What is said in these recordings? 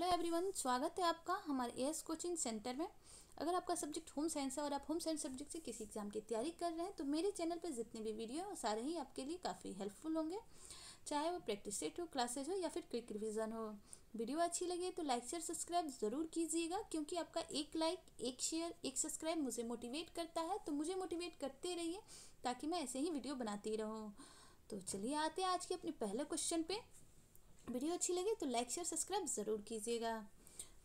Hello everyone, स्वागत है आपका हमारे एएस कोचिंग सेंटर में। अगर आपका सब्जेक्ट होम साइंस है और आप होम साइंस सब्जेक्ट से किसी एग्जाम की तैयारी कर रहे हैं तो मेरे चैनल पर जितने भी वीडियो हैं सारे ही आपके लिए काफ़ी हेल्पफुल होंगे। चाहे वो प्रैक्टिस सेट हो, क्लासेज हो या फिर क्विक रिवीजन हो। वीडियो अच्छी लगे तो लाइक शेयर सब्सक्राइब ज़रूर कीजिएगा, क्योंकि आपका एक लाइक, एक शेयर, एक सब्सक्राइब मुझे मोटिवेट करता है। तो मुझे मोटिवेट करते रहिए ताकि मैं ऐसे ही वीडियो बनाती रहूँ। तो चलिए आते हैं आज के अपने पहले क्वेश्चन पे। वीडियो अच्छी लगे तो लाइक शेयर सब्सक्राइब ज़रूर कीजिएगा।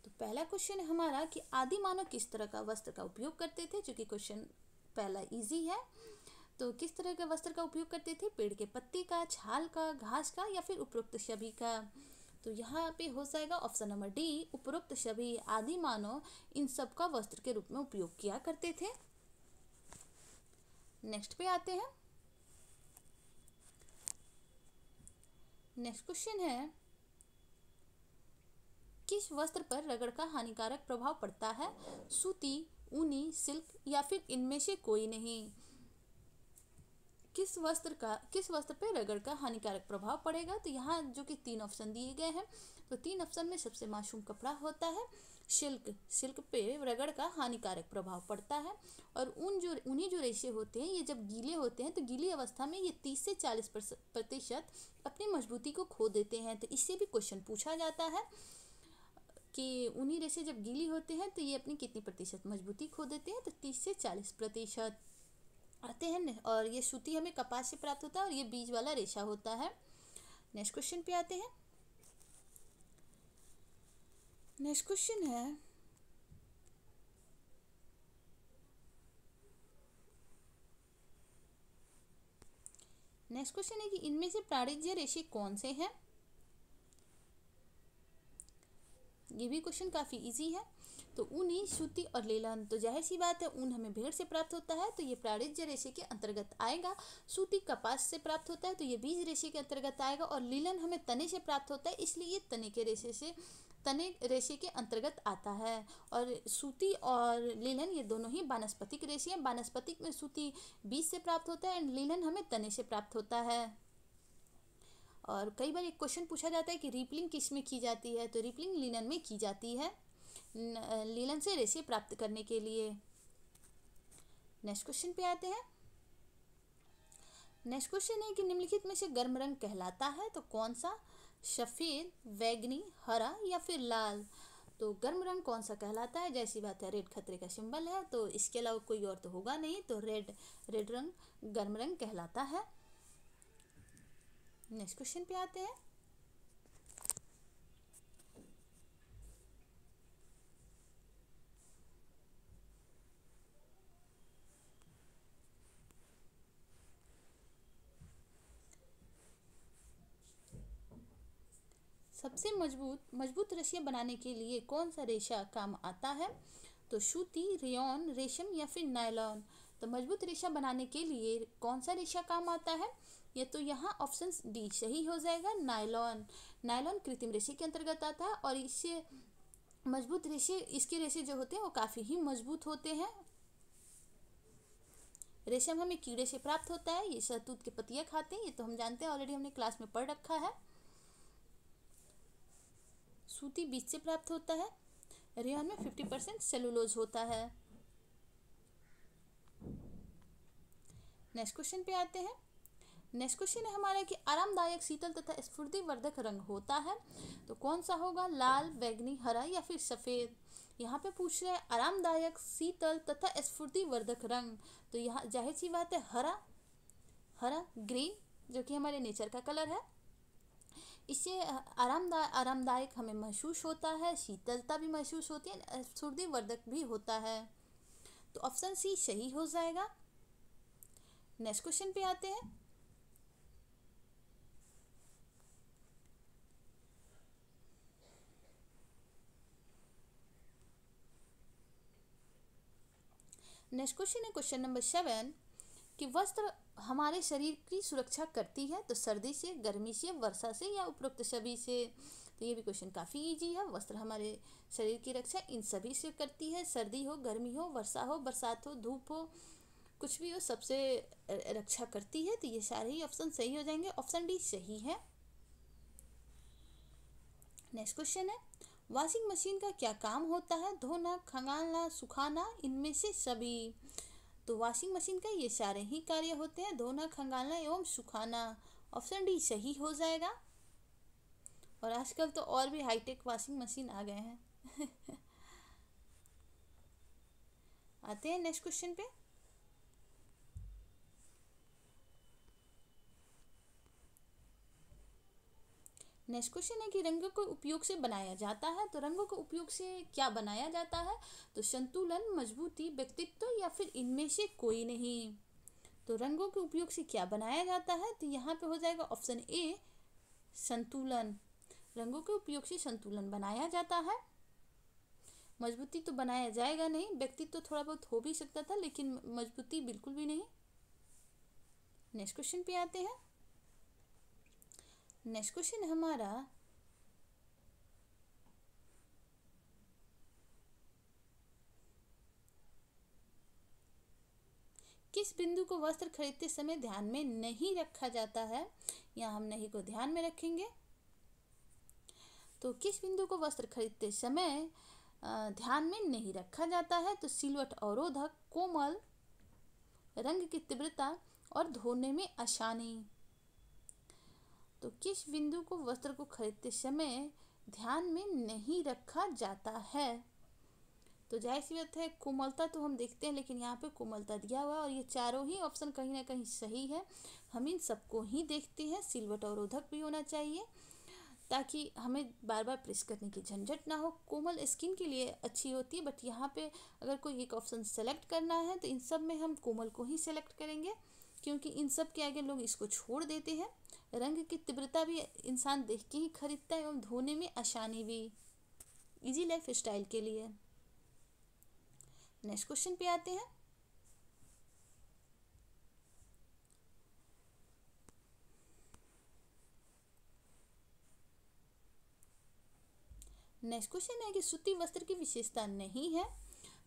तो पहला क्वेश्चन है हमारा कि आदि मानव किस तरह का वस्त्र का उपयोग करते थे, जो कि क्वेश्चन पहला इजी है। तो किस तरह के वस्त्र का उपयोग करते थे? पेड़ के पत्ते का, छाल का, घास का या फिर उपरोक्त सभी का? तो यहाँ पे हो जाएगा ऑप्शन नंबर डी, उपरोक्त सभी। आदि मानव इन सब का वस्त्र के रूप में उपयोग किया करते थे। नेक्स्ट पे आते हैं। नेक्स्ट क्वेश्चन है, किस वस्त्र पर रगड़ का हानिकारक प्रभाव पड़ता है? सूती, ऊनी, सिल्क या फिर इनमें से कोई नहीं? किस वस्त्र पे रगड़ का हानिकारक प्रभाव पड़ेगा? तो यहाँ जो कि 3 ऑप्शन दिए गए हैं, तो 3 ऑप्शन में सबसे मासूम कपड़ा होता है सिल्क। सिल्क पे रगड़ का हानिकारक प्रभाव पड़ता है। और ऊनी जो रेशे होते हैं, ये जब गीले होते हैं तो गीली अवस्था में ये 30 से 40% अपनी मजबूती को खो देते हैं। तो इससे भी क्वेश्चन पूछा जाता है कि ऊनी रेशे जब गीली होते हैं तो ये अपनी कितनी प्रतिशत मजबूती खो देते हैं? तो 30 से 40% आते हैं। और ये सूती हमें कपास से प्राप्त होता है और ये बीज वाला रेशा होता है। नेक्स्ट क्वेश्चन पे आते हैं। नेक्स्ट क्वेश्चन है, कि इनमें से प्राणिज रेशे कौन से हैं? ये भी क्वेश्चन काफ़ी इजी है। तो ऊनी, सूती और लीलन, तो जाहिर सी बात है ऊन हमें भेड़ से प्राप्त होता है तो ये प्राणिज रेशे के अंतर्गत आएगा। सूती कपास से प्राप्त होता है तो ये बीज रेशे के अंतर्गत आएगा। और लीलन हमें तने से प्राप्त होता है, इसलिए ये तने रेशे के अंतर्गत आता है। और सूती और लीलन ये दोनों ही वानस्पतिक रेशे हैं। वानस्पतिक में सूती बीज से प्राप्त होता है एंड लीलन हमें तने से प्राप्त होता है। और कई बार एक क्वेश्चन पूछा जाता है कि रिपलिंग किस में की जाती है? तो रिपलिंग लीलन में की जाती है, लीलन से रेशे प्राप्त करने के लिए। नेक्स्ट क्वेश्चन पे आते हैं। नेक्स्ट क्वेश्चन है कि निम्नलिखित में से गर्म रंग कहलाता है तो कौन सा? सफ़ेद, बैंगनी, हरा या फिर लाल? तो गर्म रंग कौन सा कहलाता है? जैसी बात है रेड खतरे का सिंबल है, तो इसके अलावा कोई और तो होगा नहीं। तो रेड रंग गर्म रंग कहलाता है। नेक्स्ट क्वेश्चन पे आते हैं। सबसे मजबूत रस्सियाँ बनाने के लिए कौन सा रेशा काम आता है? तो सूती, रेयॉन, रेशम या फिर नायलॉन? तो मजबूत रेशा बनाने के लिए कौन सा रेशा काम आता है? ये तो यहाँ ऑप्शन डी सही हो जाएगा, नायलॉन। नायलॉन कृत्रिम रेशे के अंतर्गत आता है और इससे मजबूत रेशे, इसके रेशे जो होते हैं वो काफ़ी ही मजबूत होते हैं। रेशम हमें कीड़े से प्राप्त होता है, ये शहतूत के पत्तियाँ खाते हैं, ये तो हम जानते हैं, ऑलरेडी हमने क्लास में पढ़ रखा है। सूती बीज से प्राप्त होता है। रेयॉन में 50% सेलुलोज होता है। नेक्स्ट क्वेश्चन पे आते हैं। नेक्स्ट क्वेश्चन है हमारा कि आरामदायक, शीतल तथा स्फूर्तिवर्धक रंग होता है तो कौन सा होगा? लाल, बैंगनी, हरा या फिर सफ़ेद? यहाँ पे पूछ रहे हैं आरामदायक, शीतल तथा स्फूर्तिवर्धक रंग, तो यहाँ जाहिर सी बात है हरा ग्रीन, जो कि हमारे नेचर का कलर है। इससे आरामदायक हमें महसूस होता है, शीतलता भी महसूस होती है, स्फूर्तिवर्धक भी होता है। तो ऑप्शन सी सही हो जाएगा। नेक्स्ट क्वेश्चन पे आते हैं। नेक्स्ट क्वेश्चन है क्वेश्चन नंबर 7 कि वस्त्र हमारे शरीर की सुरक्षा करती है तो सर्दी से, गर्मी से, वर्षा से या उपरोक्त सभी से? तो ये भी क्वेश्चन काफ़ी इजी है। वस्त्र हमारे शरीर की रक्षा इन सभी से करती है। सर्दी हो, गर्मी हो, वर्षा हो, बरसात हो, धूप हो, कुछ भी हो, सबसे रक्षा करती है। तो ये सारे ही ऑप्शन सही हो जाएंगे। ऑप्शन डी सही है। नेक्स्ट क्वेश्चन है वॉशिंग मशीन का क्या काम होता है? धोना, खंगालना, सुखाना, इनमें से सभी। तो वॉशिंग मशीन का ये सारे ही कार्य होते हैं, धोना, खंगालना एवं सुखाना। ऑप्शन डी सही हो जाएगा। और आजकल तो और भी हाईटेक वॉशिंग मशीन आ गए हैं। आते हैं नेक्स्ट क्वेश्चन पे। नेक्स्ट क्वेश्चन है कि रंगों को उपयोग से बनाया जाता है। तो रंगों को उपयोग से क्या बनाया जाता है? तो संतुलन, मजबूती, व्यक्तित्व या फिर इनमें से कोई नहीं। तो रंगों के उपयोग से क्या बनाया जाता है? तो यहाँ पे हो जाएगा ऑप्शन ए संतुलन। रंगों के उपयोग से संतुलन बनाया जाता है। मजबूती तो बनाया जाएगा नहीं, व्यक्तित्व तो थोड़ा बहुत हो भी सकता था, लेकिन मजबूती बिल्कुल भी नहीं। नेक्स्ट क्वेश्चन पे आते हैं। नेक्स्ट क्वेश्चन हमारा किस बिंदु को वस्त्र खरीदते समय ध्यान में नहीं रखा जाता है? यहाँ हम नहीं को ध्यान में रखेंगे। तो किस बिंदु को वस्त्र खरीदते समय ध्यान में नहीं रखा जाता है? तो सिलवट अवरोधक, कोमल, रंग की तीव्रता और धोने में आसानी। तो किस बिंदु को वस्त्र को खरीदते समय ध्यान में नहीं रखा जाता है? तो जाहिर सी बात है कोमलता तो हम देखते हैं, लेकिन यहाँ पे कोमलता दिया हुआ है और ये चारों ही ऑप्शन कहीं ना कहीं सही है। हम इन सबको ही देखते हैं। सिलवट अवरोधक भी होना चाहिए ताकि हमें बार बार प्रेस करने की झंझट ना हो। कोमल स्किन के लिए अच्छी होती है, बट यहाँ पे अगर कोई एक ऑप्शन सेलेक्ट करना है तो इन सब में हम कोमल को ही सेलेक्ट करेंगे, क्योंकि इन सब के आगे लोग इसको छोड़ देते हैं। रंग की तीव्रता भी इंसान देख के ही खरीदता है एवं धोने में आसानी भी, इजी लाइफ स्टाइल के लिए। नेक्स्ट क्वेश्चन पे आते हैं। नेक्स्ट क्वेश्चन है कि सूती वस्त्र की विशेषता नहीं है।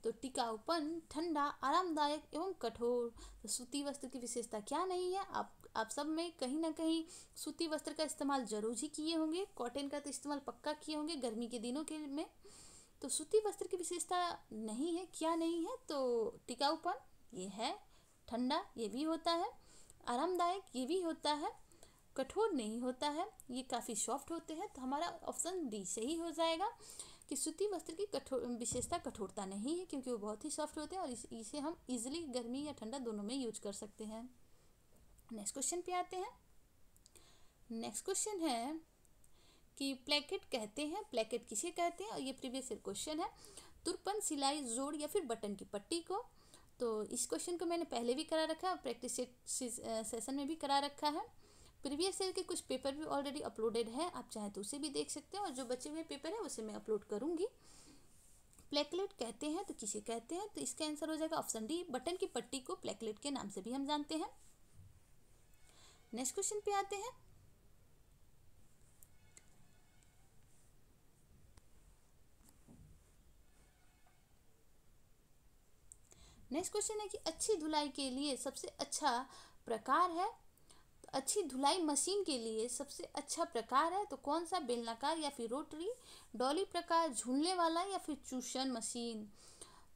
तो टिकाऊपन, ठंडा, आरामदायक एवं कठोर। तो सूती वस्त्र की विशेषता क्या नहीं है? आप सब में कहीं ना कहीं सूती वस्त्र का इस्तेमाल जरूर ही किए होंगे, कॉटन का तो इस्तेमाल पक्का किए होंगे गर्मी के दिनों के में। तो सूती वस्त्र की विशेषता नहीं है, क्या नहीं है? तो टिकाऊपन ये है, ठंडा ये भी होता है, आरामदायक ये भी होता है, कठोर नहीं होता है, ये काफ़ी सॉफ्ट होते हैं। तो हमारा ऑप्शन डी सही हो जाएगा कि सूती वस्त्र की कठोर विशेषता कठोरता नहीं है, क्योंकि वो बहुत ही सॉफ्ट होते हैं और इसे हम इजीली गर्मी या ठंडा दोनों में यूज कर सकते हैं। नेक्स्ट क्वेश्चन पे आते हैं। नेक्स्ट क्वेश्चन है कि प्लेकेट कहते हैं, प्लेकेट किसे कहते हैं? और ये प्रीवियस ईयर क्वेश्चन है। तुरपन, सिलाई, जोड़ या फिर बटन की पट्टी को। तो इस क्वेश्चन को मैंने पहले भी करा रखा है और प्रैक्टिस सेशन में भी करा रखा है। प्रीवियस ईयर के कुछ पेपर भी ऑलरेडी अपलोडेड है, आप चाहें तो उसे भी देख सकते हैं, और जो बचे हुए पेपर है उसे मैं अपलोड करूंगी। प्लेकलेट कहते हैं तो किसे कहते हैं? तो इसका आंसर हो जाएगा ऑप्शन डी, बटन की पट्टी को प्लेकलेट के नाम से भी हम जानते हैं। नेक्स्ट क्वेश्चन पे आते हैं। नेक्स्ट क्वेश्चन है कि अच्छी धुलाई के लिए सबसे अच्छा प्रकार है। तो अच्छी धुलाई मशीन के लिए सबसे अच्छा प्रकार है तो कौन सा? बेलनाकार या फिर रोटरी, डॉली प्रकार, झूलने वाला या फिर चूषण मशीन।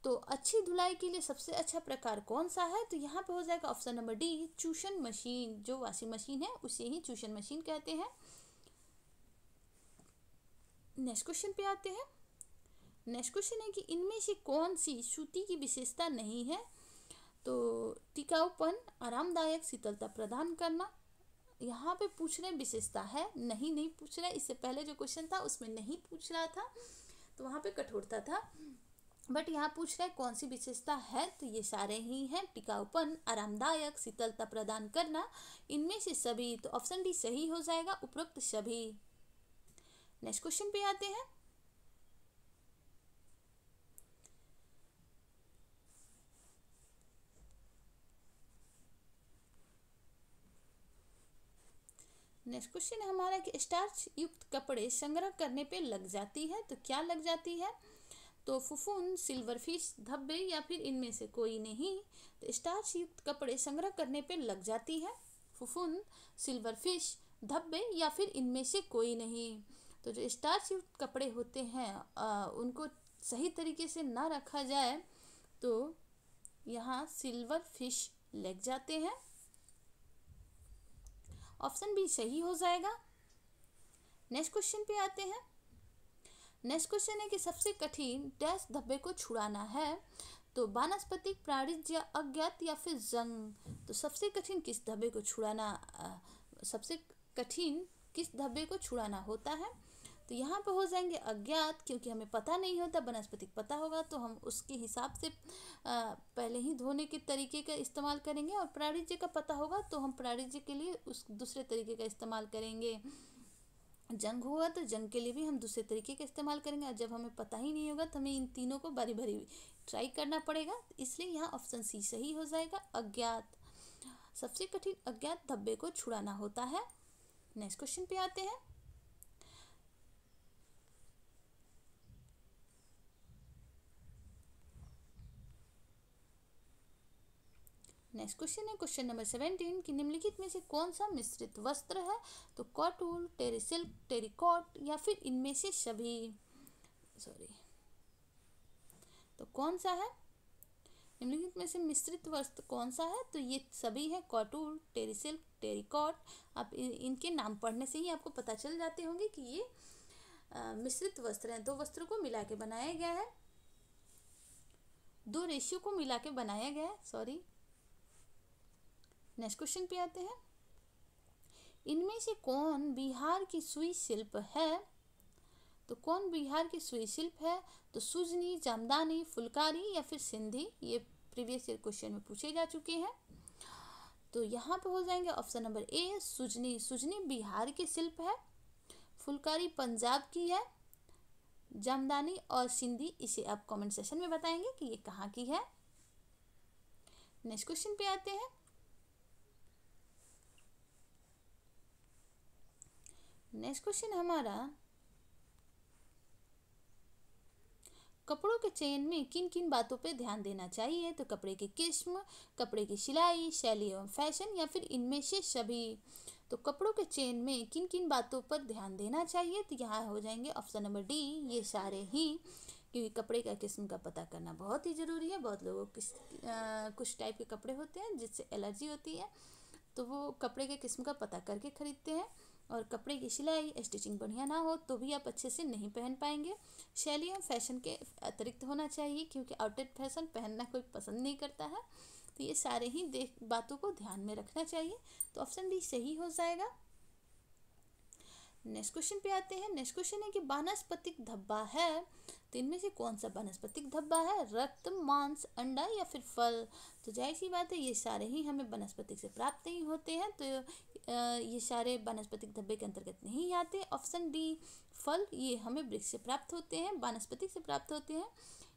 तो अच्छी धुलाई के लिए सबसे अच्छा प्रकार कौन सा है? तो यहाँ पे हो जाएगा ऑप्शन नंबर डी, चूषण मशीन। जो वॉशिंग मशीन है उसे ही चूषण मशीन कहते हैं। नेक्स्ट क्वेश्चन पे आते हैं। नेक्स्ट क्वेश्चन है कि इनमें से कौन सी सूती की विशेषता नहीं है? तो टिकाऊपन, आरामदायक, शीतलता प्रदान करना। यहाँ पे पूछ रहे विशेषता है, नहीं पूछ रहा है। इससे पहले जो क्वेश्चन था उसमें नहीं पूछ रहा था, तो वहाँ पे कठोरता था, बट यहाँ पूछ रहा है कौन सी विशेषता है। तो ये सारे ही हैं, टिकाऊपन, आरामदायक, शीतलता प्रदान करना, इनमें से सभी। तो ऑप्शन डी सही हो जाएगा, उपरोक्त सभी। नेक्स्ट क्वेश्चन पे आते हैं। नेक्स्ट क्वेश्चन है हमारा कि स्टार्च युक्त कपड़े संग्रह करने पे लग जाती है। तो क्या लग जाती है? तो फुफूंद, सिल्वरफिश, धब्बे या फिर इनमें से कोई नहीं। तो स्टार्च युक्त कपड़े संग्रह करने पे लग जाती है। फुफूंद, सिल्वरफिश, धब्बे या फिर इनमें से कोई नहीं। तो जो स्टार्च युक्त कपड़े होते हैं उनको सही तरीके से ना रखा जाए तो यहाँ सिल्वर फिश लग जाते हैं। ऑप्शन बी सही हो जाएगा। नेक्स्ट क्वेश्चन पे आते हैं। नेक्स्ट क्वेश्चन है कि सबसे कठिन डैश धब्बे को छुड़ाना है, तो वानस्पतिक, प्राणिज, अज्ञात या फिर जंग। तो सबसे कठिन किस धब्बे को छुड़ाना सबसे कठिन किस धब्बे को छुड़ाना होता है, तो यहाँ पे हो जाएंगे अज्ञात, क्योंकि हमें पता नहीं होता। वनस्पतिक पता होगा तो हम उसके हिसाब से पहले ही धोने के तरीके का इस्तेमाल करेंगे, और प्राणिज्य का पता होगा तो हम प्राणिज्य के लिए उस दूसरे तरीके का इस्तेमाल करेंगे। जंग हुआ तो जंग के लिए भी हम दूसरे तरीके का इस्तेमाल करेंगे, और जब हमें पता ही नहीं होगा तो हमें इन तीनों को बारी बारी ट्राई करना पड़ेगा। इसलिए यहाँ ऑप्शन सी सही हो जाएगा, अज्ञात। सबसे कठिन अज्ञात धब्बे को छुड़ाना होता है। नेक्स्ट क्वेश्चन पे आते हैं। नेक्स्ट क्वेश्चन है क्वेश्चन नंबर 17 कि निम्नलिखित में से कौन सा मिश्रित वस्त्र है, तो कॉटन, टेरिसिल्क, टेरिकॉट या फिर इनमें से सभी। तो कौन सा है निम्नलिखित में से मिश्रित वस्त्र कौन सा है, तो ये सभी है, कॉटन, टेरिसिल्क, टेरिकॉट। आप इनके नाम पढ़ने से ही आपको पता चल जाते होंगे कि ये मिश्रित वस्त्र हैं। दो वस्त्रों को मिला के बनाया गया है, दो रेशियो को मिला के बनाया गया है। नेक्स्ट क्वेश्चन पे आते हैं। इनमें से कौन बिहार की सुई शिल्प है, तो कौन बिहार की सुई शिल्प है, तो सुजनी, जामदानी, फुलकारी या फिर सिंधी। ये प्रीवियस ईयर क्वेश्चन में पूछे जा चुके हैं। तो यहाँ पे हो जाएंगे option number A, Sujani. Sujani Bihar की शिल्प है, फुलकारी पंजाब की है, जामदानी और सिंधी इसे आप कमेंट सेशन में बताएंगे कि ये कहाँ की है। नेक्स्ट क्वेश्चन पे आते हैं। नेक्स्ट क्वेश्चन हमारा कपड़ों के चयन में किन किन बातों पे ध्यान देना चाहिए, तो कपड़े की किस्म, कपड़े की सिलाई, शैली एवं फैशन या फिर इनमें से सभी। तो कपड़ों के चयन में किन किन बातों पर ध्यान देना चाहिए, तो यहाँ हो जाएंगे ऑप्शन नंबर डी, ये सारे ही। क्योंकि कपड़े का किस्म का पता करना बहुत ही ज़रूरी है। बहुत लोगों को कुछ टाइप के कपड़े होते हैं जिससे एलर्जी होती है, तो वो कपड़े के किस्म का पता करके खरीदते हैं। और कपड़े की सिलाई, स्टिचिंग बढ़िया ना हो तो भी आप अच्छे से नहीं पहन पाएंगे। शैली और फैशन के अतिरिक्त होना चाहिए, क्योंकि आउटडेट फैशन पहनना कोई पसंद नहीं करता है। तो ये सारे ही बातों को ध्यान में रखना चाहिए। तो ऑप्शन डी सही हो जाएगा। नेक्स्ट क्वेश्चन पे आते हैं। नेक्स्ट क्वेश्चन है कि वानस्पतिक धब्बा है, तो इनमें से कौन सा वानस्पतिक धब्बा है, रक्त, मांस, अंडा या फिर फल। तो जाहिर सी बात है ये सारे ही हमें वनस्पतिक से प्राप्त ही होते हैं, तो ये सारे वनस्पतिक धब्बे के अंतर्गत नहीं आते। ऑप्शन डी फल, ये हमें वृक्ष से प्राप्त होते हैं, वानस्पतिक से प्राप्त होते हैं,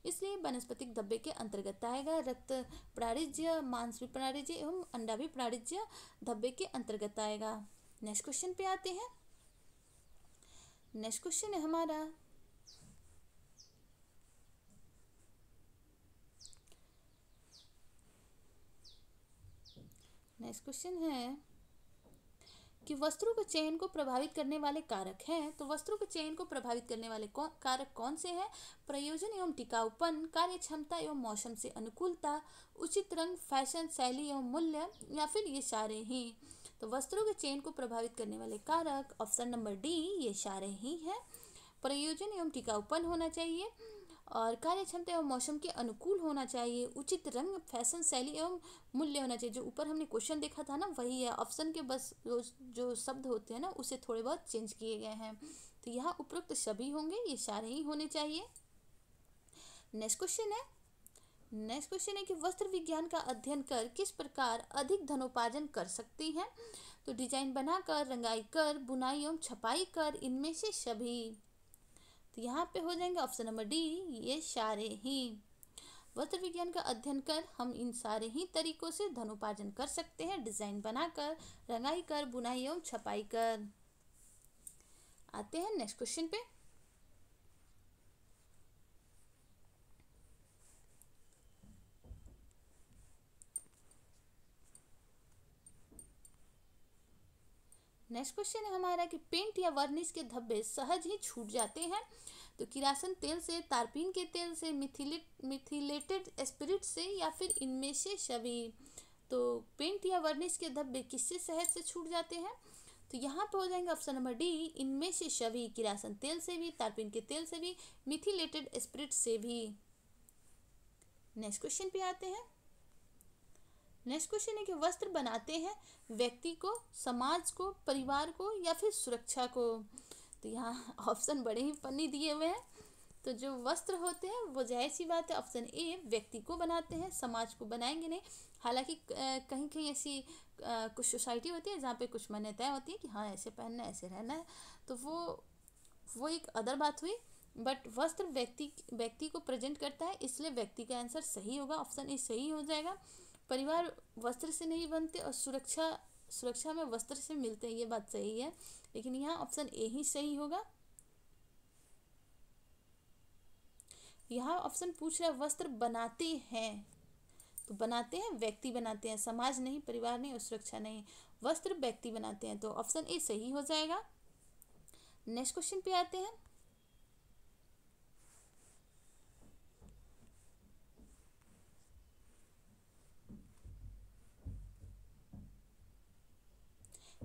इसलिए वनस्पतिक धब्बे के अंतर्गत आएगा। रक्त प्राणिज्य, मांस भी प्राणिज्य एवं अंडा भी प्राणिज्य धब्बे के अंतर्गत आएगा। नेक्स्ट क्वेश्चन पे आते हैं। नेक्स्ट क्वेश्चन है हमारा नेक्स्ट क्वेश्चन है कि वस्त्रों के चयन को प्रभावित करने वाले कारक हैं, तो वस्त्रों के चयन को प्रभावित करने वाले कारक कौन से हैं, प्रयोजन एवं टिकाऊपन, कार्य क्षमता एवं मौसम से अनुकूलता, उचित रंग, फैशन, शैली एवं मूल्य या फिर ये सारे ही। तो वस्त्रों के चयन को प्रभावित करने वाले कारक ऑप्शन नंबर डी ये सारे ही हैं। प्रयोजन एवं टिकाऊपन होना चाहिए, और कार्य क्षमता एवं मौसम के अनुकूल होना चाहिए, उचित रंग, फैशन, शैली एवं मूल्य होना चाहिए। जो ऊपर हमने क्वेश्चन देखा था ना वही है, ऑप्शन के बस जो शब्द होते हैं ना उसे थोड़े बहुत चेंज किए गए हैं। तो यहाँ उपरोक्त सभी होंगे, ये सारे ही होने चाहिए। नेक्स्ट क्वेश्चन है कि वस्त्र विज्ञान का अध्ययन कर किस प्रकार अधिक धनोपार्जन कर सकती हैं, तो डिजाइन बनाकर, रंगाई कर, बुनाई एवं छपाई कर, इनमें से सभी। तो यहाँ पे हो जाएंगे ऑप्शन नंबर डी ये सारे ही। वस्त्र विज्ञान का अध्ययन कर हम इन सारे ही तरीकों से धनोपार्जन कर सकते हैं, डिजाइन बनाकर, रंगाई कर, बुनाई एवं छपाई कर। आते हैं नेक्स्ट क्वेश्चन पे। नेक्स्ट क्वेश्चन है हमारा कि पेंट या वर्निश के धब्बे सहज ही छूट जाते हैं। तो किरासन तेल से, तारपीन के तेल से, मिथिलेटेड स्पिरिट से, या फिर इनमें से सभी। तो पेंट या वर्निश के धब्बे किससे सहज से छूट जाते हैं? तो यहाँ पे हो जाएंगे ऑप्शन नंबर डी, इनमें से सभी। किरासन तेल से भी, तारपीन के तेल से भी, मिथिलेटेड स्पिरिट से भी। नेक्स्ट क्वेश्चन पे आते हैं। नेक्स्ट क्वेश्चन है कि वस्त्र बनाते हैं व्यक्ति को, समाज को, परिवार को, या फिर सुरक्षा को। तो यहाँ ऑप्शन बड़े ही फनी दिए हुए हैं। तो जो वस्त्र होते हैं वो जाहिर सी बात है ऑप्शन ए, व्यक्ति को बनाते हैं, समाज को बनाएंगे नहीं। हालांकि कहीं कहीं ऐसी कुछ सोसाइटी होती है जहाँ पे कुछ मान्यताएं होती है कि हाँ ऐसे पहनना है, ऐसे रहना है, तो वो एक अदर बात हुई। बट वस्त्र व्यक्ति को प्रेजेंट करता है, इसलिए व्यक्ति का आंसर सही होगा, ऑप्शन ए सही हो जाएगा। परिवार वस्त्र से नहीं बनते और सुरक्षा में वस्त्र से मिलते हैं, ये बात सही है, लेकिन यहाँ ऑप्शन ए ही सही होगा। यहाँ ऑप्शन पूछ रहा है वस्त्र बनाते हैं, तो बनाते हैं व्यक्ति बनाते हैं, समाज नहीं, परिवार नहीं और सुरक्षा नहीं, वस्त्र व्यक्ति बनाते हैं, तो ऑप्शन ए सही हो जाएगा। नेक्स्ट क्वेश्चन पे आते हैं।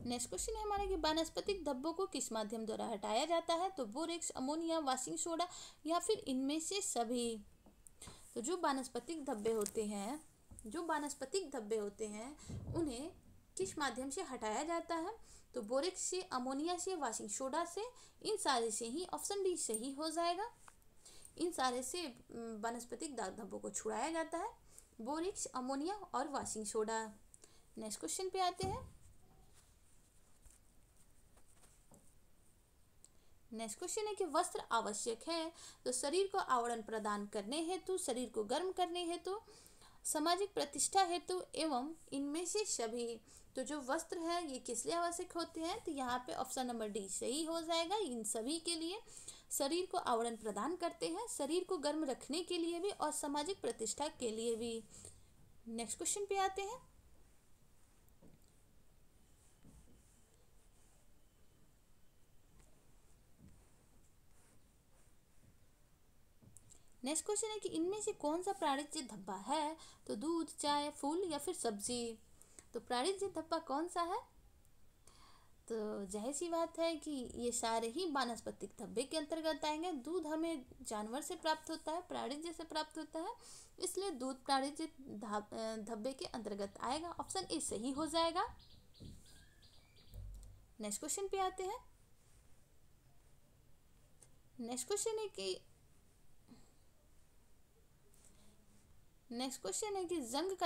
नेक्स्ट क्वेश्चन है हमारे कि वानस्पतिक धब्बों को किस माध्यम द्वारा हटाया जाता है? तो बोरेक्स, अमोनिया, वॉशिंग सोडा, या फिर इनमें से सभी। तो जो वानस्पतिक धब्बे होते हैं उन्हें किस माध्यम से हटाया जाता है? तो बोरेक्स से, अमोनिया से, वॉशिंग सोडा से, इन सारे से ही, ऑप्शन डी सही हो जाएगा। इन सारे से वानस्पतिक धब्बों को छुड़ाया जाता है, बोरेक्स, अमोनिया और वॉशिंग सोडा। नेक्स्ट क्वेश्चन पे आते हैं। नेक्स्ट क्वेश्चन है कि वस्त्र आवश्यक है तो शरीर को आवरण प्रदान करने हेतु, शरीर को गर्म करने हेतु, सामाजिक प्रतिष्ठा हेतु, एवं इनमें से सभी। तो जो वस्त्र है ये किस लिए आवश्यक होते हैं? तो यहाँ पे ऑप्शन नंबर डी सही हो जाएगा, इन सभी के लिए। शरीर को आवरण प्रदान करते हैं, शरीर को गर्म रखने के लिए भी और सामाजिक प्रतिष्ठा के लिए भी। नेक्स्ट क्वेश्चन पे आते हैं। नेक्स्ट क्वेश्चन है कि इनमें से कौन सा प्राणिज धब्बा है? तो दूध, चाय, फूल, या फिर सब्जी। तो प्राणिज धब्बा कौन सा है? तो जाहिर सी बात है कि ये सारे ही वानस्पतिक धब्बे के अंतर्गत आएंगे। दूध हमें जानवर से प्राप्त होता है, प्राणिज से प्राप्त होता है, इसलिए दूध प्राणिज धब्बे के अंतर्गत आएगा, ऑप्शन ए सही हो जाएगा। नेक्स्ट क्वेश्चन पे आते हैं। नेक्स्ट क्वेश्चन है कि जंग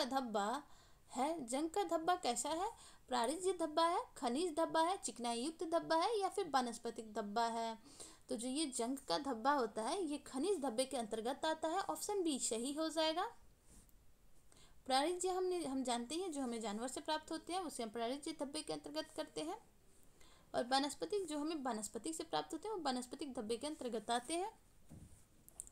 का धब्बा कैसा है? प्राणिज धब्बा है, खनिज धब्बा है, चिकनाई युक्त धब्बा है, या फिर वानस्पतिक धब्बा है? तो जो ये जंग का धब्बा होता है ये खनिज धब्बे के अंतर्गत आता है, ऑप्शन बी सही हो जाएगा। प्राणिज हम जानते हैं जो हमें जानवर से प्राप्त होते हैं उसे हम प्राणिज धब्बे के अंतर्गत करते हैं, और वानस्पतिक जो हमें वानस्पतिक से प्राप्त होते हैं वो वानस्पतिक धब्बे के अंतर्गत आते हैं,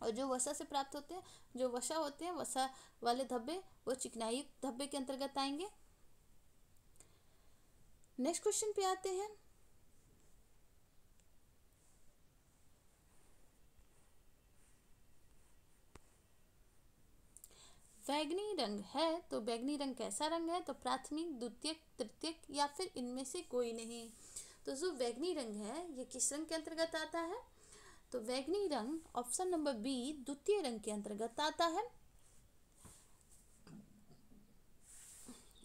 और जो वसा से प्राप्त होते हैं, जो वसा होते हैं, वसा वाले धब्बे, वो चिकनाई धब्बे के अंतर्गत आएंगे। नेक्स्ट क्वेश्चन पे आते हैं। बैगनी रंग है तो बैगनी रंग कैसा रंग है? तो प्राथमिक, द्वितीयक, तृतीयक, या फिर इनमें से कोई नहीं। तो जो बैगनी रंग है ये किस रंग के अंतर्गत आता है? तो बैगनी रंग ऑप्शन नंबर बी द्वितीय रंग के अंतर्गत आता है।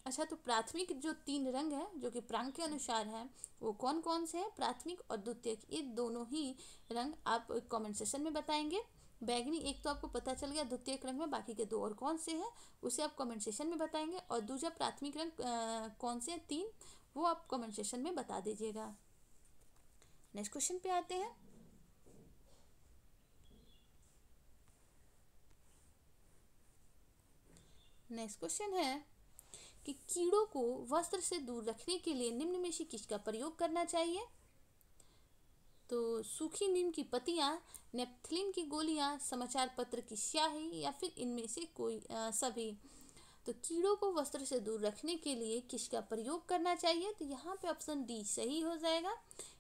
अच्छा, तो प्राथमिक जो 3 रंग है जो कि प्रांग के अनुसार है वो कौन कौन से हैं? प्राथमिक और द्वितीयक, ये दोनों ही रंग आप कमेंट सेशन में बताएंगे। बैगनी एक तो आपको पता चल गया द्वितीयक रंग में, बाकी के 2 और कौन से हैं उसे आप कमेंट सेशन में बताएंगे, और दूसरा प्राथमिक रंग कौन से हैं 3 वो आप कमेंट सेशन में बता दीजिएगा। नेक्स्ट क्वेश्चन पे आते हैं। नेक्स्ट क्वेश्चन है कि कीड़ों को वस्त्र से दूर रखने के लिए निम्न में से किसका प्रयोग करना चाहिए? तो सूखी नीम की पत्तियां, नेपथलीन की गोलियां, समाचार पत्र की स्याही, या फिर इनमें से कोई सभी। तो कीड़ों को वस्त्र से दूर रखने के लिए किसका प्रयोग करना चाहिए? तो यहाँ पे ऑप्शन डी सही हो जाएगा।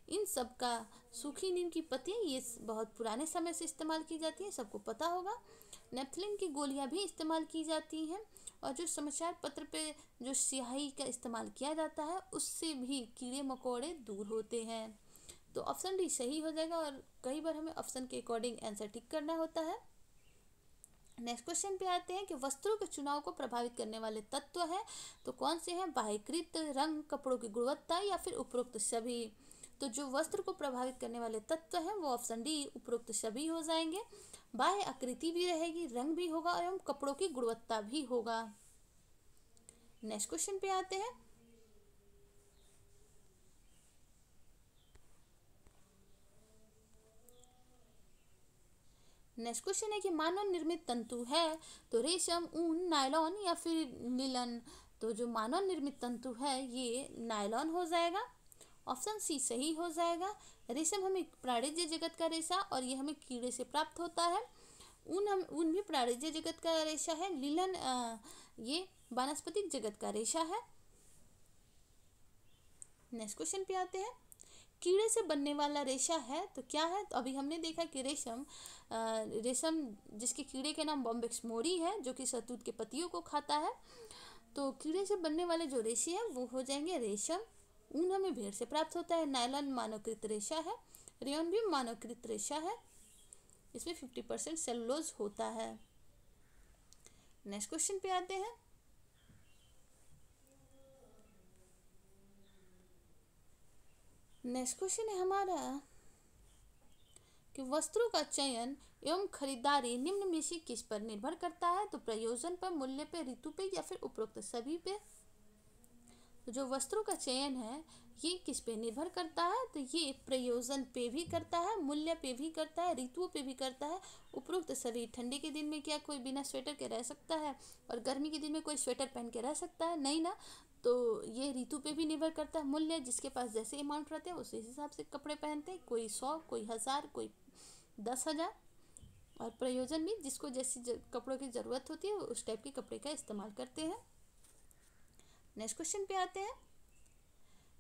इन सब का सूखी नीम की पत्तियाँ ये बहुत पुराने समय से इस्तेमाल की जाती है, सबको पता होगा। नेपथलीन की गोलियां भी इस्तेमाल की जाती हैं, और जो समाचार पत्र पे जो स्याही का इस्तेमाल किया जाता है उससे भी कीड़े मकोड़े दूर होते हैं। तो ऑप्शन डी सही हो जाएगा, और कई बार हमें ऑप्शन के अकॉर्डिंग आंसर टिक करना होता है। नेक्स्ट क्वेश्चन पे आते हैं कि वस्त्रों के चुनाव को प्रभावित करने वाले तत्व हैं, तो कौन से हैं? बाह्यकृत, रंग, कपड़ों की गुणवत्ता या फिर उपरोक्त सभी। तो जो वस्त्र को प्रभावित करने वाले तत्व हैं वो ऑप्शन डी उपरोक्त सभी हो जाएंगे। बाह्य आकृति भी रहेगी, रंग भी होगा एवं कपड़ों की गुणवत्ता भी होगा। नेक्स्ट क्वेश्चन पे आते हैं। नेक्स्ट क्वेश्चन है कि मानव निर्मित तंतु है तो रेशम, ऊन, नायलॉन या फिर नीलन। तो जो मानव निर्मित तंतु है ये नायलॉन हो जाएगा। ऑप्शन सी सही हो जाएगा। रेशम हमें प्राणिज जगत का रेशा और ये हमें कीड़े से प्राप्त होता है। ऊन भी प्राणिज जगत का रेशा है। नीलन ये वानस्पतिक जगत का रेशा है। नेक्स्ट क्वेश्चन पे आते हैं। कीड़े से बनने वाला रेशा है तो क्या है? तो अभी हमने देखा कि रेशम जिसके कीड़े के नाम बॉम्बेक्स मोरी है, जो कि शहतूत के पत्तियों को खाता है। तो कीड़े से बनने वाले जो रेशे हैं वो हो जाएंगे रेशम। ऊन हमें भेड़ से प्राप्त होता है। नायलॉन मानवकृत रेशा है। रेयन भी मानवकृत रेशा है। इसमें 50% सेलुलोज होता है। नेक्स्ट क्वेश्चन पे आते हैं। नेक्स्ट क्वेश्चन है हमारा कि वस्त्रों का चयन एवं खरीदारी निम्न में से किस पर निर्भर करता है? तो प्रयोजन पर, मूल्य पे, ऋतु पे या फिर उपरोक्त सभी पे। तो जो वस्त्रों का चयन है ये किस पे निर्भर करता है? तो ये प्रयोजन पे भी करता है, मूल्य पे भी करता है, ऋतुओं पे भी करता है, उपरोक्त सभी। ठंडी के दिन में क्या कोई बिना स्वेटर के रह सकता है? और गर्मी के दिन में कोई स्वेटर पहन के रह सकता है? नहीं ना। तो ये ऋतु पे भी निर्भर करता है। मूल्य जिसके पास जैसे अमाउंट रहते हैं उसी हिसाब से कपड़े पहनते हैं, कोई 100, कोई 1000, कोई 10,000। और प्रयोजन भी जिसको जैसी कपड़ों की ज़रूरत होती है उस टाइप के कपड़े का इस्तेमाल करते हैं। नेक्स्ट क्वेश्चन पे आते हैं।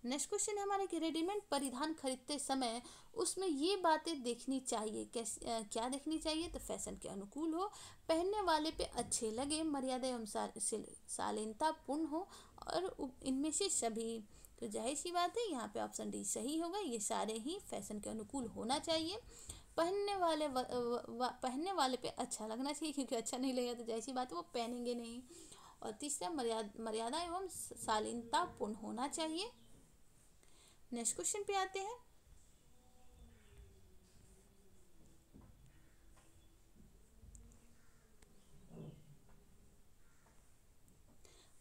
नेक्स्ट क्वेश्चन है हमारा कि रेडीमेड परिधान खरीदते समय उसमें ये बातें देखनी चाहिए, कैसे क्या देखनी चाहिए? तो फैशन के अनुकूल हो, पहनने वाले पे अच्छे लगे, मर्यादा एवं शालीनता पूर्ण हो, और इनमें से सभी। तो जाहिर सी बात है यहाँ पे ऑप्शन डी सही होगा। ये सारे ही फैशन के अनुकूल होना चाहिए। पहनने वाले पे अच्छा लगना चाहिए, क्योंकि अच्छा नहीं लगेगा तो जाहिर सी बात है वो पहनेंगे नहीं। और तीसरा मर्यादा एवं शालीनता पूर्ण होना चाहिए। नेक्स्ट क्वेश्चन पे आते हैं।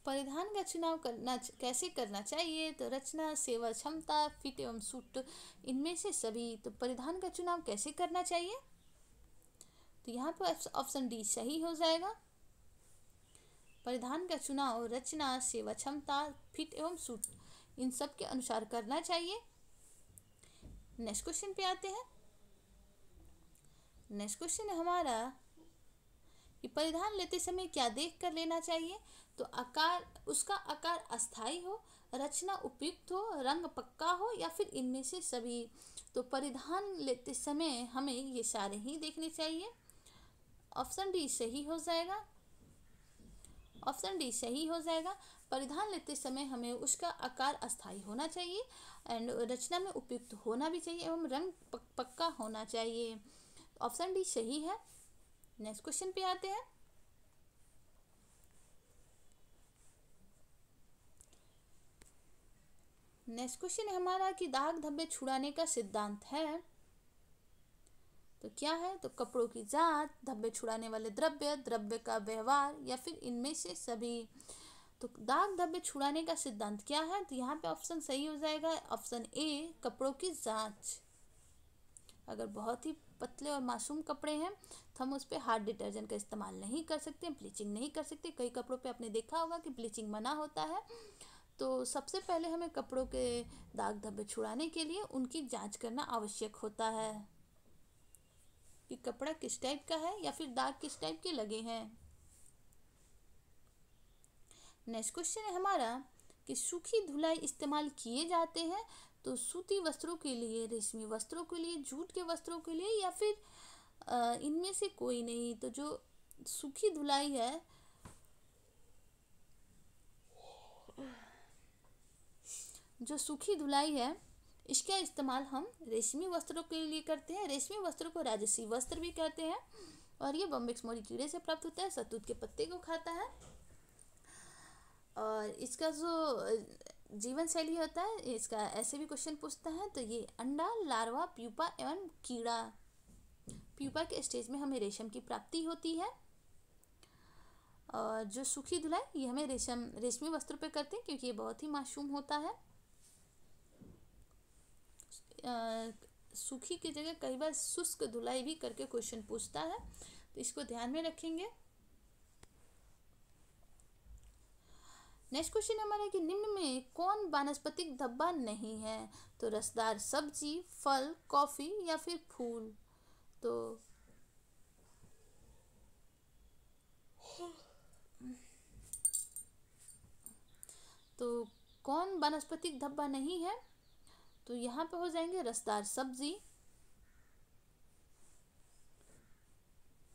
परिधान का चुनाव कैसे करना चाहिए? तो रचना, सेवा क्षमता, फिट एवं सूट, इनमें से सभी। तो परिधान का चुनाव कैसे करना चाहिए? तो यहाँ पर ऑप्शन डी सही हो जाएगा। परिधान का चुनाव रचना, सेवा क्षमता, फिट एवं सूट, इन सब के अनुसार करना चाहिए। नेक्स्ट क्वेश्चन पे आते हैं। नेक्स्ट क्वेश्चन है हमारा कि परिधान लेते समय क्या देख कर लेना चाहिए? तो उसका आकार अस्थायी हो, रचना उपयुक्त हो, रंग पक्का हो, या फिर इनमें से सभी। तो परिधान लेते समय हमें ये सारे ही देखने चाहिए। ऑप्शन डी सही हो जाएगा। ऑप्शन डी सही हो जाएगा। परिधान लेते समय हमें उसका आकार अस्थायी होना चाहिए, एंड रचना में उपयुक्त होना भी चाहिए, एवं रंग पक्का होना चाहिए। ऑप्शन डी सही है। नेक्स्ट क्वेश्चन पे आते हैं। नेक्स्ट क्वेश्चन है हमारा कि दाग धब्बे छुड़ाने का सिद्धांत है तो क्या है? तो कपड़ों की जांच, धब्बे छुड़ाने वाले द्रव्य, द्रव्य का व्यवहार, या फिर इनमें से सभी। तो दाग धब्बे छुड़ाने का सिद्धांत क्या है? तो यहाँ पे ऑप्शन सही हो जाएगा। ऑप्शन ए कपड़ों की जांच। अगर बहुत ही पतले और मासूम कपड़े हैं तो हम उस पर हार्ड डिटर्जेंट का इस्तेमाल नहीं कर सकते, ब्लीचिंग नहीं कर सकते। कई कपड़ों पे आपने देखा होगा कि ब्लीचिंग मना होता है। तो सबसे पहले हमें कपड़ों के दाग धब्बे छुड़ाने के लिए उनकी जांच करना आवश्यक होता है कि कपड़ा किस टाइप का है या फिर दाग किस टाइप के लगे हैं। नेक्स्ट क्वेश्चन है हमारा कि सूखी धुलाई इस्तेमाल किए जाते हैं तो सूती वस्त्रों के लिए, रेशमी वस्त्रों के लिए, जूट के वस्त्रों के लिए, या फिर इनमें से कोई नहीं। तो जो सूखी धुलाई है, इसका इस्तेमाल हम रेशमी वस्त्रों के लिए करते हैं। रेशमी वस्त्रों को राजसी वस्त्र भी कहते हैं और ये बॉम्बिक्स मोरी कीड़े से प्राप्त होता है, शहतूत के पत्ते को खाता है। और इसका जो जीवन शैली होता है, इसका ऐसे भी क्वेश्चन पूछता है, तो ये अंडा, लार्वा, प्यूपा एवं कीड़ा। प्यूपा के स्टेज में हमें रेशम की प्राप्ति होती है। और जो सूखी धुलाई ये हमें रेशमी वस्त्र पे करते हैं क्योंकि ये बहुत ही मासूम होता है। सूखी की जगह कई बार शुष्क धुलाई भी करके क्वेश्चन पूछता है, तो इसको ध्यान में रखेंगे। नेक्स्ट क्वेश्चन हमारा है कि निम्न में कौन वानस्पतिक धब्बा नहीं है? तो रसदार सब्जी, फल, कॉफी या फिर फूल। तो कौन वानस्पतिक धब्बा नहीं है? तो यहाँ पे हो जाएंगे रसदार सब्जी।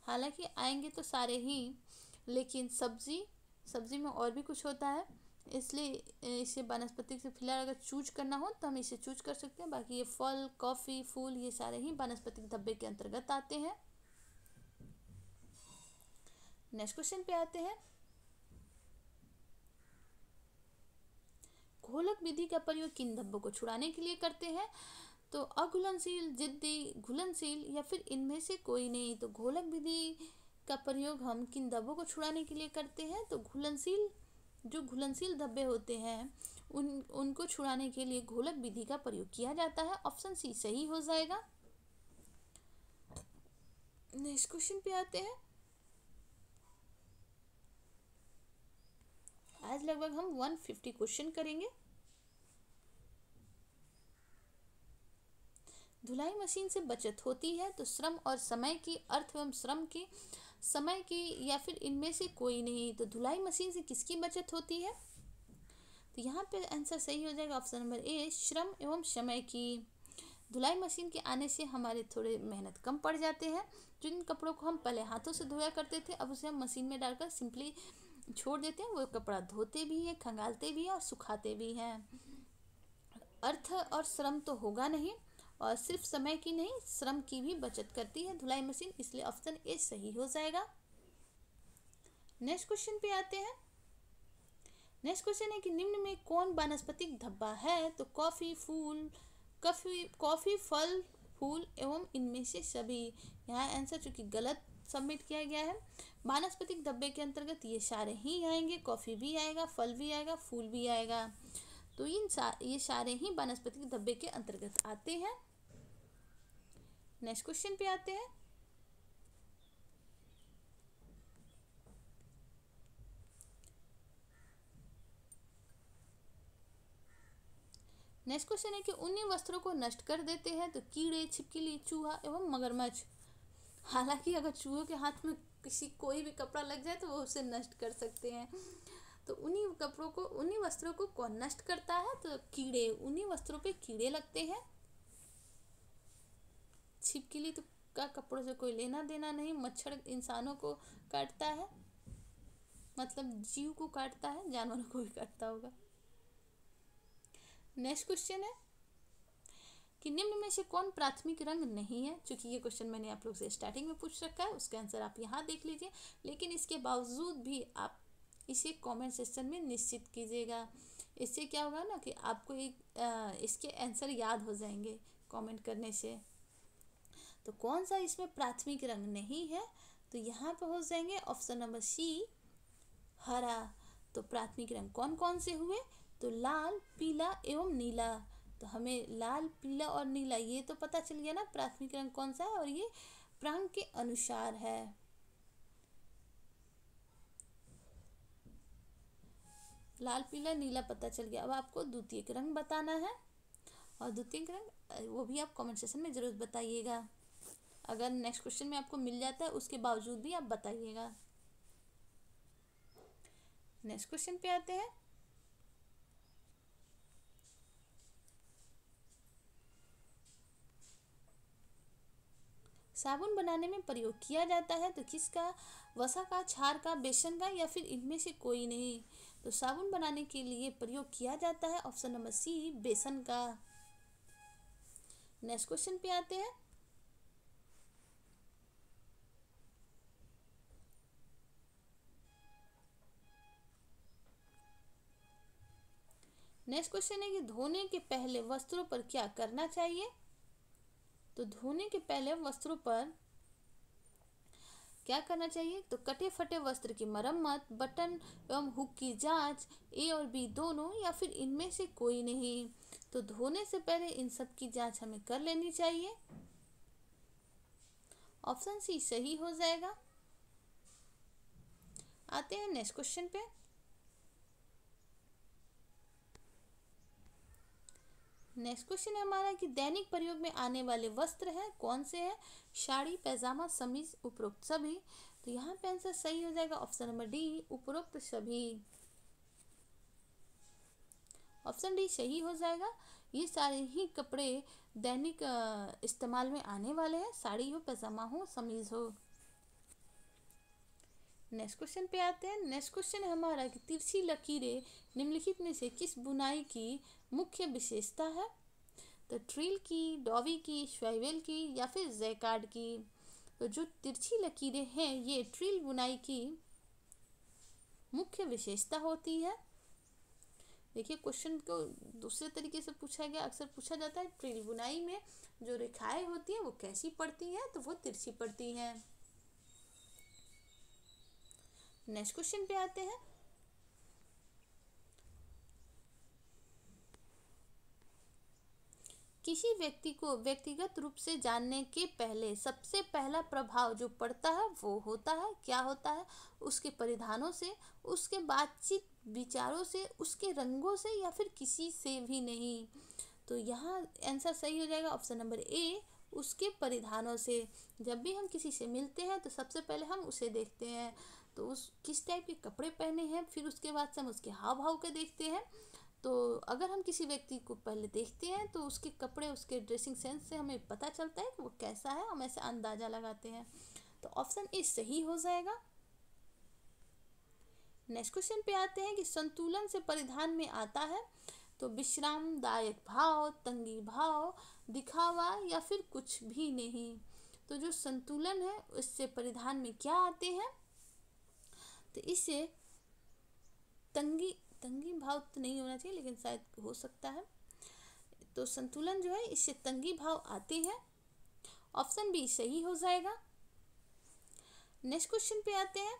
हालांकि आएंगे तो सारे ही, लेकिन सब्जी में और भी कुछ होता है, इसलिए इसे वानस्पतिक से फिलहाल अगर चूज करना हो तो हम इसे चूज कर सकते हैं। बाकी ये फल, कॉफी, फूल ये सारे ही वानस्पतिक धब्बे के अंतर्गत आते हैं। नेक्स्ट क्वेश्चन पे आते हैं। घोलक विधि का प्रयोग किन धब्बों को छुड़ाने के लिए करते हैं? तो अघुलनशील, जिद्दी, घुलनशील या फिर इनमें से कोई नहीं। तो घोलक विधि का प्रयोग हम किन धब्बों को छुड़ाने के लिए करते हैं? तो घुलनशील धब्बे होते हैं उनको छुड़ाने के लिए घोलक विधि का प्रयोग किया जाता है। ऑप्शन सी सही हो जाएगा। नेक्स्ट क्वेश्चन पे आते हैं। आज लगभग हम 150 क्वेश्चन करेंगे। धुलाई मशीन से बचत होती है तो श्रम और समय की, अर्थ एवं श्रम की, समय की या फिर इनमें से कोई नहीं। तो धुलाई मशीन से किसकी बचत होती है? तो यहाँ पे आंसर सही हो जाएगा ऑप्शन नंबर ए, श्रम एवं समय की। धुलाई मशीन के आने से हमारे थोड़े मेहनत कम पड़ जाते हैं। जिन कपड़ों को हम पहले हाथों से धोया करते थे, अब उसे हम मशीन में डालकर सिंपली छोड़ देते हैं। वो कपड़ा धोते भी हैं, खंगालते भी हैं और सुखाते भी हैं। अर्थ और श्रम तो होगा नहीं, और सिर्फ समय की नहीं, श्रम की भी बचत करती है धुलाई मशीन, इसलिए ऑप्शन ए सही हो जाएगा। नेक्स्ट क्वेश्चन पे आते हैं। नेक्स्ट क्वेश्चन है कि निम्न में कौन वानस्पतिक धब्बा है? तो कॉफी, फल, फूल एवं इनमें से सभी। यहाँ आंसर चूंकि गलत सबमिट किया गया है। वानस्पतिक धब्बे के अंतर्गत ये सारे ही आएंगे, कॉफी भी आएगा, फल भी आएगा, फूल भी आएगा। तो ये सारे ही वानस्पतिक धब्बे के अंतर्गत आते हैं। नेक्स्ट क्वेश्चन पे आते हैं। नेक्स्ट क्वेश्चन है कि ऊनी वस्त्रों को नष्ट कर देते हैं तो कीड़े, छिपकली, चूहा एवं मगरमच्छ। हालांकि अगर चूहों के हाथ में कोई भी कपड़ा लग जाए तो वो उसे नष्ट कर सकते हैं। तो ऊनी वस्त्रों को कौन नष्ट करता है? तो कीड़े। ऊनी वस्त्रों पे कीड़े लगते हैं। छिपकली तो का कपड़ों से कोई लेना देना नहीं। मच्छर इंसानों को काटता है, मतलब जीव को काटता है, जानवरों को भी काटता होगा। नेक्स्ट क्वेश्चन है कि निम्न में से कौन प्राथमिक रंग नहीं है? क्योंकि ये क्वेश्चन मैंने आप लोग से स्टार्टिंग में पूछ रखा है, उसका आंसर आप यहाँ देख लीजिए। लेकिन इसके बावजूद भी आप इसे कमेंट सेक्शन में निश्चित कीजिएगा। इससे क्या होगा ना कि आपको इसके आंसर याद हो जाएंगे कमेंट करने से। तो कौन सा इसमें प्राथमिक रंग नहीं है? तो यहाँ पे हो जाएंगे ऑप्शन नंबर सी, हरा। तो प्राथमिक रंग कौन कौन से हुए? तो लाल, पीला एवं नीला। तो हमें लाल, पीला और नीला ये तो पता चल गया ना प्राथमिक रंग कौन सा है, और ये प्रांग के अनुसार है। लाल, पीला, नीला पता चल गया। अब आपको द्वितीयक रंग बताना है, और द्वितीयक रंग वो भी आप कमेंट सेक्शन में जरूर बताइएगा। अगर नेक्स्ट क्वेश्चन में आपको मिल जाता है उसके बावजूद भी आप बताइएगा। नेक्स्ट क्वेश्चन पे आते हैं। साबुन बनाने में प्रयोग किया जाता है तो किसका? वसा का, क्षार का, बेसन का या फिर इनमें से कोई नहीं। तो साबुन बनाने के लिए प्रयोग किया जाता है ऑप्शन नंबर सी, बेसन का। नेक्स्ट क्वेश्चन पे आते हैं। नेक्स्ट क्वेश्चन है कि धोने के पहले वस्त्रों पर क्या करना चाहिए? तो धोने के पहले वस्त्रों पर क्या करना चाहिए? तो कटे फटे वस्त्र की मरम्मत, बटन एवं हुक की जांच, ए और बी दोनों या फिर इनमें से कोई नहीं। तो धोने से पहले इन सब की जांच हमें कर लेनी चाहिए। ऑप्शन सी सही हो जाएगा। आते हैं नेक्स्ट क्वेश्चन पे। नेक्स्ट क्वेश्चन है हमारा कि दैनिक प्रयोग में आने वाले वस्त्र हैं कौन से हैं? साड़ी, पैजामा, समीज, उपरोक्त सभी। तो यहाँ पे आंसर सही हो जाएगा ऑप्शन नंबर डी, उपरोक्त सभी। ऑप्शन डी सही हो जाएगा। ये सारे ही कपड़े दैनिक इस्तेमाल में आने वाले हैं, साड़ी हो, पैजामा हो, समीज हो। नेक्स्ट क्वेश्चन पे आते हैं। नेक्स्ट क्वेश्चन है हमारा कि तिरछी लकीरें निम्नलिखित में से किस बुनाई की मुख्य विशेषता है? तो ट्रिल की, डॉवी की, श्वाइवेल की या फिर जैकार्ड की। तो जो तिरछी लकीरें हैं ये ट्रिल बुनाई की मुख्य विशेषता होती है। देखिए क्वेश्चन को दूसरे तरीके से पूछा गया, अक्सर पूछा जाता है ट्रिल बुनाई में जो रेखाएं होती हैं वो कैसी पड़ती हैं? तो वो तिरछी पड़ती हैं। नेक्स्ट क्वेश्चन पे आते हैं। किसी व्यक्ति को व्यक्तिगत रूप से जानने के पहले सबसे पहला प्रभाव जो पड़ता है वो होता है, क्या होता है? उसके परिधानों से, उसके बातचीत विचारों से, उसके रंगों से या फिर किसी से भी नहीं। तो यहाँ आंसर सही हो जाएगा ऑप्शन नंबर ए, उसके परिधानों से। जब भी हम किसी से मिलते हैं तो सबसे पहले हम उसे देखते हैं, तो उस किस टाइप के कपड़े पहने हैं, फिर उसके बाद से हम उसके हाव भाव के देखते हैं। तो अगर हम किसी व्यक्ति को पहले देखते हैं तो उसके कपड़े, उसके ड्रेसिंग सेंस से हमें पता चलता है कि वो कैसा है, हम ऐसे अंदाज़ा लगाते हैं। तो ऑप्शन ए सही हो जाएगा। नेक्स्ट क्वेश्चन पे आते हैं कि संतुलन से परिधान में आता है तो विश्रामदायक भाव, तंगी भाव, दिखावा या फिर कुछ भी नहीं। तो जो संतुलन है इससे परिधान में क्या आते हैं? तो इससे तंगी भाव तो नहीं होना चाहिए लेकिन शायद हो सकता है। तो संतुलन जो है इससे तंगी भाव आते हैं। ऑप्शन बी सही हो जाएगा। नेक्स्ट क्वेश्चन पे आते हैं।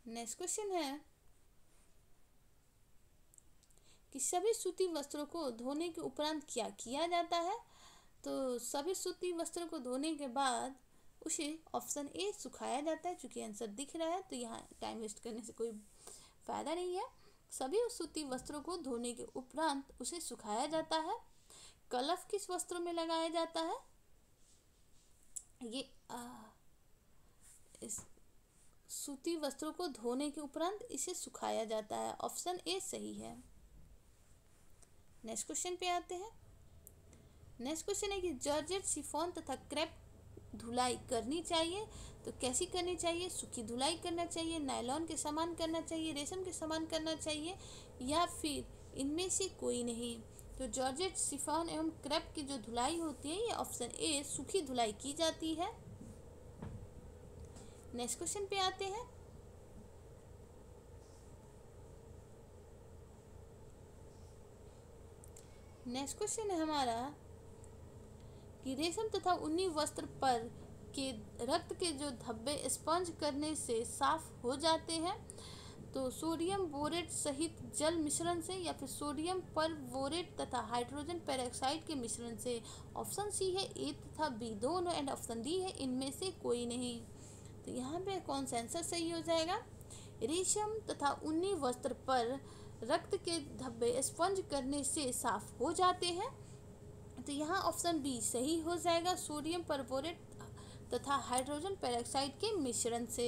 नेक्स्ट क्वेश्चन है कि सभी सूती वस्त्रों को धोने के उपरांत क्या किया जाता है? तो सभी सूती वस्त्रों को धोने के बाद उसे ऑप्शन ए सुखाया जाता है। चूँकि आंसर दिख रहा है तो यहाँ टाइम वेस्ट करने से कोई फ़ायदा नहीं है। सभी सूती वस्त्रों को धोने के उपरांत उसे सुखाया जाता है। कलफ किस वस्त्रों में लगाया जाता है? ये इस सूती वस्त्रों को धोने के उपरांत इसे सुखाया जाता है। ऑप्शन ए सही है। नेक्स्ट क्वेश्चन पे आते हैं। नेक्स्ट क्वेश्चन है कि जॉर्जेट, शिफॉन तथा क्रेप धुलाई करनी चाहिए तो कैसी करनी चाहिए? सूखी धुलाई करना चाहिए, नायलॉन के समान करना चाहिए, रेशम के समान करना चाहिए या फिर इनमें से कोई नहीं। तो जॉर्जेट, शिफॉन एवं क्रेप की जो धुलाई होती है ये ऑप्शन ए सूखी धुलाई की जाती है। नेक्स्ट क्वेश्चन पे आते हैं। नेक्स्ट क्वेश्चन है हमारा कि रेशम तथा ऊनी वस्त्र पर के रक्त के जो धब्बे स्पंज करने से साफ हो जाते हैं तो सोडियम बोरेट सहित जल मिश्रण से या फिर सोडियम परबोरेट तथा हाइड्रोजन पेरोक्साइड के मिश्रण से। ऑप्शन सी है ए तथा बी दोनों एंड ऑप्शन डी है इनमें से कोई नहीं। तो यहाँ पे कौन सा आंसर सही हो जाएगा? रेशम तथा ऊनी वस्त्र पर रक्त के धब्बे स्पंज करने से साफ हो जाते हैं। तो यहाँ ऑप्शन बी सही हो जाएगा। सोडियम परबोरेट तथा हाइड्रोजन पेरोक्साइड के मिश्रण से।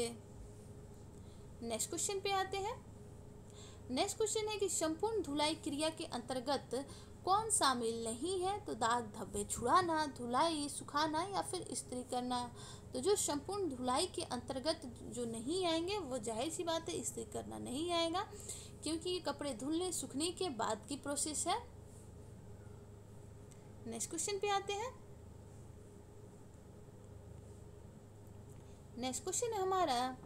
नेक्स्ट क्वेश्चन पे आते हैं। नेक्स्ट क्वेश्चन है कि संपूर्ण धुलाई क्रिया के अंतर्गत कौन शामिल नहीं है? तो दाग धब्बे छुड़ाना, धुलाई, सुखाना या फिर इस्त्री करना। तो जो संपूर्ण धुलाई के अंतर्गत जो नहीं आएंगे वो जाहिर सी बात है इस्त्री करना नहीं आएगा, क्योंकि ये कपड़े धुलने सूखने के बाद की प्रोसेस है। नेक्स्ट क्वेश्चन पे आते हैं। नेक्स्ट क्वेश्चन है हमारा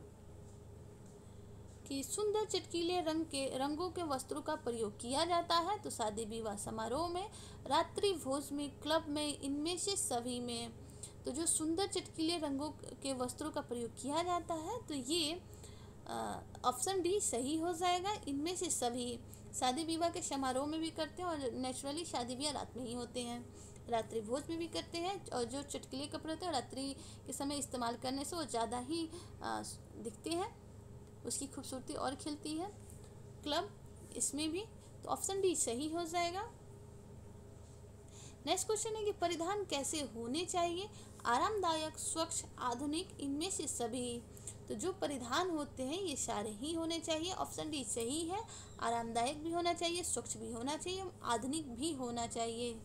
कि सुंदर चटकीले रंगों के वस्त्रों का प्रयोग किया जाता है। तो शादी विवाह समारोह में, रात्रि भोज में, क्लब में, इनमें से सभी में। तो जो सुंदर चटकीले रंगों के वस्त्रों का प्रयोग किया जाता है तो ये ऑप्शन डी सही हो जाएगा। इनमें से सभी शादी विवाह के समारोह में भी करते हैं और नेचुरली शादी विवाह रात में ही होते हैं, रात्रि भोज में भी करते हैं। और जो चटकीले कपड़े होते हैं रात्रि के समय इस्तेमाल करने से वो ज़्यादा ही दिखते हैं, उसकी खूबसूरती और खिलती है। क्लब, इसमें भी, तो ऑप्शन डी सही हो जाएगा। नेक्स्ट क्वेश्चन है कि परिधान कैसे होने चाहिए? आरामदायक, स्वच्छ, आधुनिक, इनमें से सभी। तो जो परिधान होते हैं ये सारे ही होने चाहिए। ऑप्शन डी सही है। आरामदायक भी होना चाहिए, स्वच्छ भी होना चाहिए, आधुनिक भी होना चाहिए।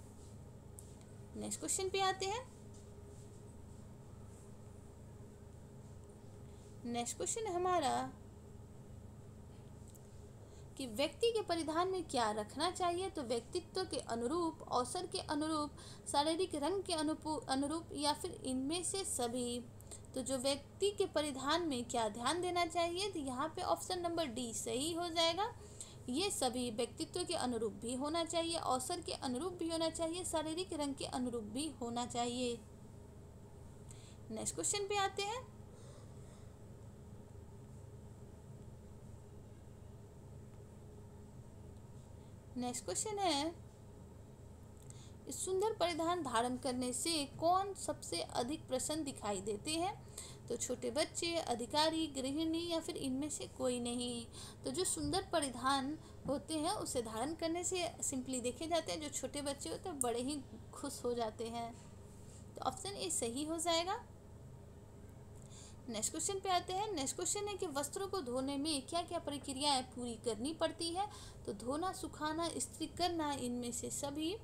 नेक्स्ट क्वेश्चन पे आते हैं। नेक्स्ट क्वेश्चन है हमारा कि व्यक्ति के परिधान में क्या रखना चाहिए? तो व्यक्तित्व के अनुरूप, अवसर के अनुरूप, शारीरिक रंग के अनुरूप या फिर इनमें से सभी। तो जो व्यक्ति के परिधान में क्या ध्यान देना चाहिए? तो यहाँ पे ऑप्शन नंबर डी सही हो जाएगा। ये सभी व्यक्तित्व के अनुरूप भी होना चाहिए, अवसर के अनुरूप भी होना चाहिए, शारीरिक रंग के अनुरूप भी होना चाहिए। नेक्स्ट क्वेश्चन पे आते हैं। नेक्स्ट क्वेश्चन है, इस सुंदर परिधान धारण करने से कौन सबसे अधिक प्रसन्न दिखाई देते हैं? तो छोटे बच्चे, अधिकारी, गृहिणी या फिर इनमें से कोई नहीं। तो जो सुंदर परिधान होते हैं उसे धारण करने से सिंपली देखे जाते हैं जो छोटे बच्चे होते हैं बड़े ही खुश हो जाते हैं। तो ऑप्शन ए सही हो जाएगा। नेक्स्ट क्वेश्चन पे आते हैं। नेक्स्ट क्वेश्चन है कि वस्त्रों को धोने में क्या क्या प्रक्रियाएं पूरी करनी पड़ती है? तो धोना, सुखाना, इस्त्री करना, इनमें से सभी।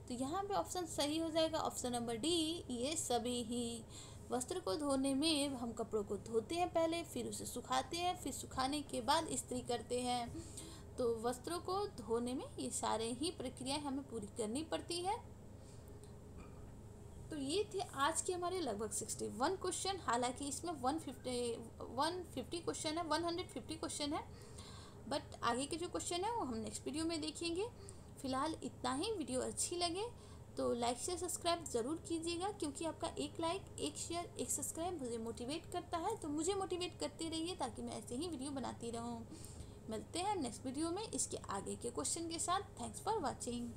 तो यहाँ पे ऑप्शन सही हो जाएगा, ऑप्शन नंबर डी, ये सभी ही। वस्त्र को धोने में हम कपड़ों को धोते हैं पहले, फिर उसे सुखाते हैं, फिर सुखाने के बाद इस्त्री करते हैं। तो वस्त्रों को धोने में ये सारे ही प्रक्रियाएं हमें पूरी करनी पड़ती है। तो ये थे आज के हमारे लगभग 61 क्वेश्चन। हालांकि इसमें 150 क्वेश्चन है, 150 क्वेश्चन है, बट आगे के जो क्वेश्चन है वो हम नेक्स्ट वीडियो में देखेंगे। फिलहाल इतना ही। वीडियो अच्छी लगे तो लाइक शेयर सब्सक्राइब ज़रूर कीजिएगा, क्योंकि आपका एक लाइक, एक शेयर, एक सब्सक्राइब मुझे मोटिवेट करता है। तो मुझे मोटिवेट करते रहिए ताकि मैं ऐसे ही वीडियो बनाती रहूँ। मिलते हैं नेक्स्ट वीडियो में इसके आगे के क्वेश्चन के साथ। Thanks for watching.